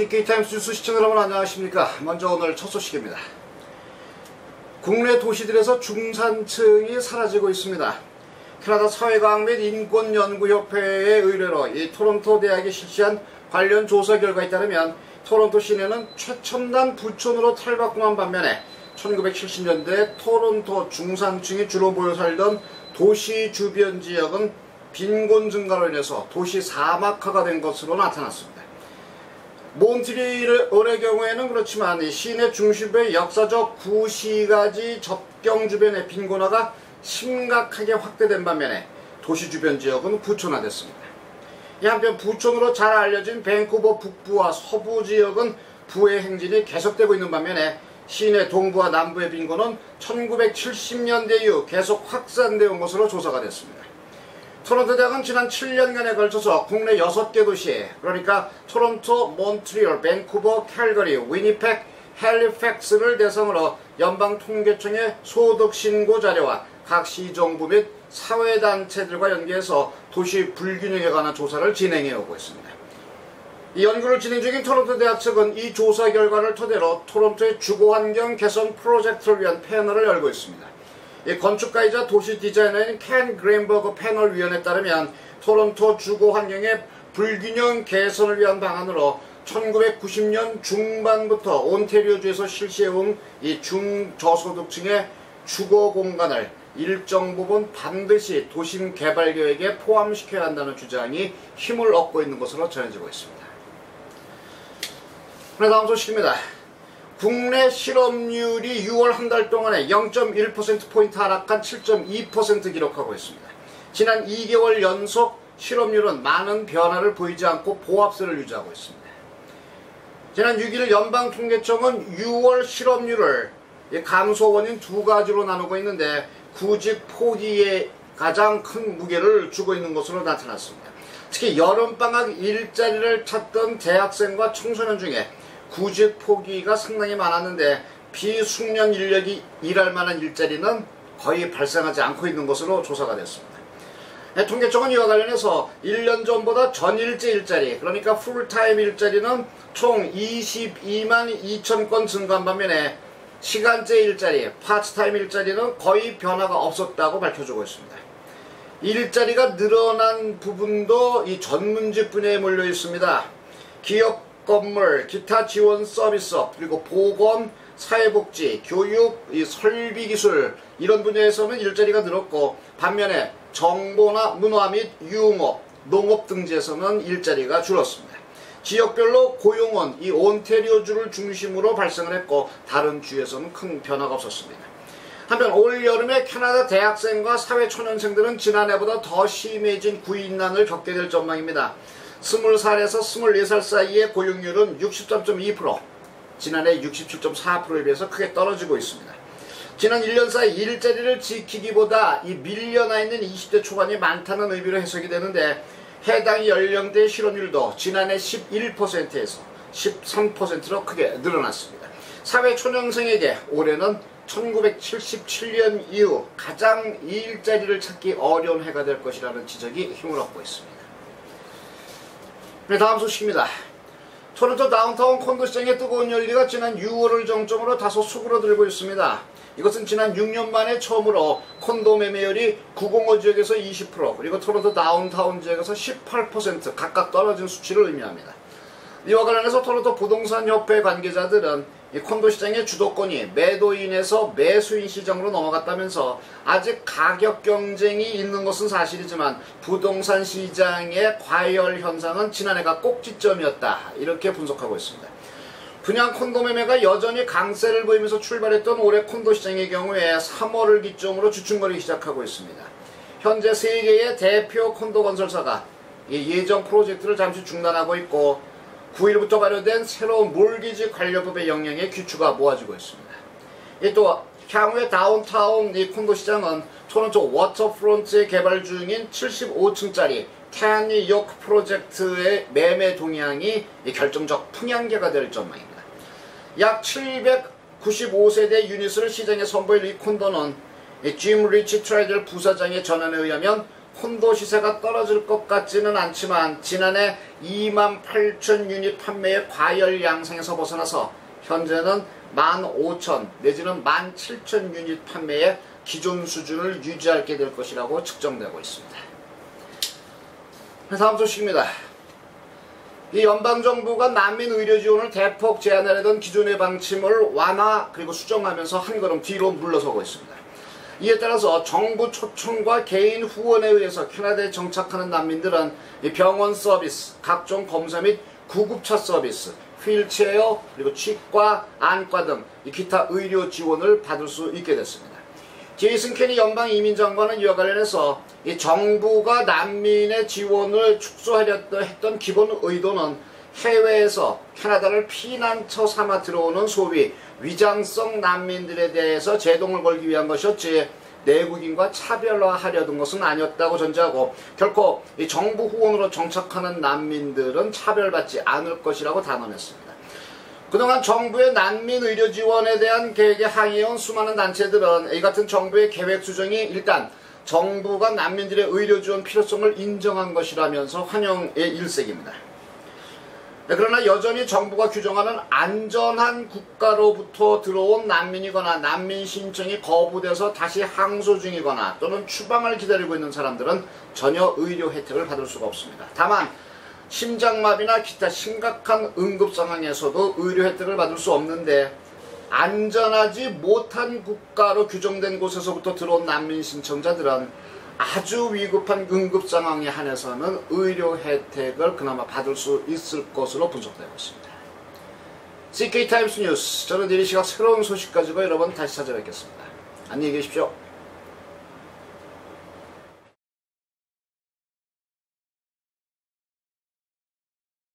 니케이타임스 뉴스 시청자 여러분 안녕하십니까. 먼저 오늘 첫 소식입니다. 국내 도시들에서 중산층이 사라지고 있습니다. 캐나다 사회과학 및 인권연구협회의 의뢰로 이 토론토 대학이 실시한 관련 조사 결과에 따르면 토론토 시내는 최첨단 부촌으로 탈바꿈한 반면에 1970년대 토론토 중산층이 주로 모여 살던 도시 주변 지역은 빈곤 증가로 인해서 도시 사막화가 된 것으로 나타났습니다. 몬트리올의 경우에는 그렇지만 이 시내 중심부의 역사적 구시가지 접경 주변의 빈곤화가 심각하게 확대된 반면에 도시 주변 지역은 부촌화됐습니다. 한편 부촌으로 잘 알려진 밴쿠버 북부와 서부 지역은 부의 행진이 계속되고 있는 반면에 시내 동부와 남부의 빈곤은 1970년대 이후 계속 확산되어 온 것으로 조사가 됐습니다. 토론토 대학은 지난 7년간에 걸쳐서 국내 6개 도시, 그러니까 토론토, 몬트리올, 밴쿠버, 캘거리, 위니펙, 헬리팩스를 대상으로 연방통계청의 소득신고 자료와 각 시정부 및 사회단체들과 연계해서 도시 불균형에 관한 조사를 진행해 오고 있습니다. 이 연구를 진행 중인 토론토 대학 측은 이 조사 결과를 토대로 토론토의 주거환경 개선 프로젝트를 위한 패널을 열고 있습니다. 이 건축가이자 도시 디자이너인 켄 그린버그 패널위원에 따르면 토론토 주거환경의 불균형 개선을 위한 방안으로 1990년 중반부터 온태리오주에서 실시해온 이 중저소득층의 주거 공간을 일정 부분 반드시 도심 개발 계획에 포함시켜야 한다는 주장이 힘을 얻고 있는 것으로 전해지고 있습니다. 다음 소식입니다. 국내 실업률이 6월 한 달 동안에 0.1%포인트 하락한 7.2% 기록하고 있습니다. 지난 2개월 연속 실업률은 많은 변화를 보이지 않고 보합세를 유지하고 있습니다. 지난 6일 연방통계청은 6월 실업률을 감소 원인 두 가지로 나누고 있는데 구직 포기에 가장 큰 무게를 주고 있는 것으로 나타났습니다. 특히 여름방학 일자리를 찾던 대학생과 청소년 중에 구직 포기가 상당히 많았는데 비숙련 인력이 일할 만한 일자리는 거의 발생하지 않고 있는 것으로 조사가 됐습니다. 통계청은 이와 관련해서 1년 전보다 전일제 일자리, 그러니까 풀타임 일자리는 총 22만 2천 건 증가한 반면에 시간제 일자리, 파트타임 일자리는 거의 변화가 없었다고 밝혀주고 있습니다. 일자리가 늘어난 부분도 이 전문직 분야에 몰려 있습니다. 기업 건물, 기타 지원 서비스업, 그리고 보건, 사회복지, 교육, 이 설비기술 이런 분야에서는 일자리가 늘었고 반면에 정보나 문화 및 유흥업, 농업 등지에서는 일자리가 줄었습니다. 지역별로 고용은 이 온태리오주를 중심으로 발생을 했고 다른 주에서는 큰 변화가 없었습니다. 한편 올 여름에 캐나다 대학생과 사회초년생들은 지난해보다 더 심해진 구인난을 겪게 될 전망입니다. 20살에서 24살 사이의 고용률은 63.2%, 지난해 67.4%에 비해서 크게 떨어지고 있습니다. 지난 1년 사이 일자리를 지키기보다 이 밀려나 있는 20대 초반이 많다는 의미로 해석이 되는데 해당 연령대의 실업률도 지난해 11%에서 13%로 크게 늘어났습니다. 사회초년생에게 올해는 1977년 이후 가장 일자리를 찾기 어려운 해가 될 것이라는 지적이 힘을 얻고 있습니다. 다음 소식입니다. 토론토 다운타운 콘도 시장의 뜨거운 열기가 지난 6월을 정점으로 다소 수그러들고 있습니다. 이것은 지난 6년 만에 처음으로 콘도 매매율이 905 지역에서 20% 그리고 토론토 다운타운 지역에서 18% 각각 떨어진 수치를 의미합니다. 이와 관련해서 토론토 부동산협회 관계자들은 이 콘도 시장의 주도권이 매도인에서 매수인 시장으로 넘어갔다면서 아직 가격 경쟁이 있는 것은 사실이지만 부동산 시장의 과열 현상은 지난해가 꼭지점이었다, 이렇게 분석하고 있습니다. 분양 콘도 매매가 여전히 강세를 보이면서 출발했던 올해 콘도 시장의 경우에 3월을 기점으로 주춤거리기 시작하고 있습니다. 현재 3개의 대표 콘도 건설사가 예정 프로젝트를 잠시 중단하고 있고 9일부터 발효된 새로운 몰기지 관련법의 영향에 귀추가 모아지고 있습니다. 또 향후에 다운타운 이 콘도 시장은 토론토 워터프론트에 개발 중인 75층짜리 태안리 요크 프로젝트의 매매 동향이 결정적 풍향계가 될 전망입니다. 약 795세대 유닛을 시장에 선보일 이 콘도는 짐 리치 트라이델 부사장의 전언에 의하면 콘도 시세가 떨어질 것 같지는 않지만 지난해 28,000 유닛 판매의 과열 양상에서 벗어나서 현재는 15,000 내지는 17,000 유닛 판매의 기존 수준을 유지하게 될 것이라고 측정되고 있습니다. 다음 소식입니다. 이 연방정부가 난민 의료 지원을 대폭 제한하려던 기존의 방침을 완화 그리고 수정하면서 한 걸음 뒤로 물러서고 있습니다. 이에 따라서 정부 초청과 개인 후원에 의해서 캐나다에 정착하는 난민들은 병원 서비스, 각종 검사 및 구급차 서비스, 휠체어, 그리고 치과, 안과 등 기타 의료 지원을 받을 수 있게 됐습니다. 제이슨 케니 연방이민장관은 이와 관련해서 이 정부가 난민의 지원을 축소하려 했던 기본 의도는 해외에서 캐나다를 피난처 삼아 들어오는 소위 위장성 난민들에 대해서 제동을 걸기 위한 것이었지 내국인과 차별화하려던 것은 아니었다고 전제하고 결코 이 정부 후원으로 정착하는 난민들은 차별받지 않을 것이라고 단언했습니다. 그동안 정부의 난민 의료 지원에 대한 계획에 항의해온 수많은 단체들은 이 같은 정부의 계획 수정이 일단 정부가 난민들의 의료 지원 필요성을 인정한 것이라면서 환영의 일색입니다. 그러나 여전히 정부가 규정하는 안전한 국가로부터 들어온 난민이거나 난민 신청이 거부돼서 다시 항소 중이거나 또는 추방을 기다리고 있는 사람들은 전혀 의료 혜택을 받을 수가 없습니다. 다만 심장마비나 기타 심각한 응급 상황에서도 의료 혜택을 받을 수 없는데 안전하지 못한 국가로 규정된 곳에서부터 들어온 난민 신청자들은 아주 위급한 응급 상황에 한해서는 의료 혜택을 그나마 받을 수 있을 것으로 분석되고 있습니다. CK타임스 뉴스, 저는 내일 이 시각 새로운 소식 가지고 여러분 다시 찾아뵙겠습니다. 안녕히 계십시오.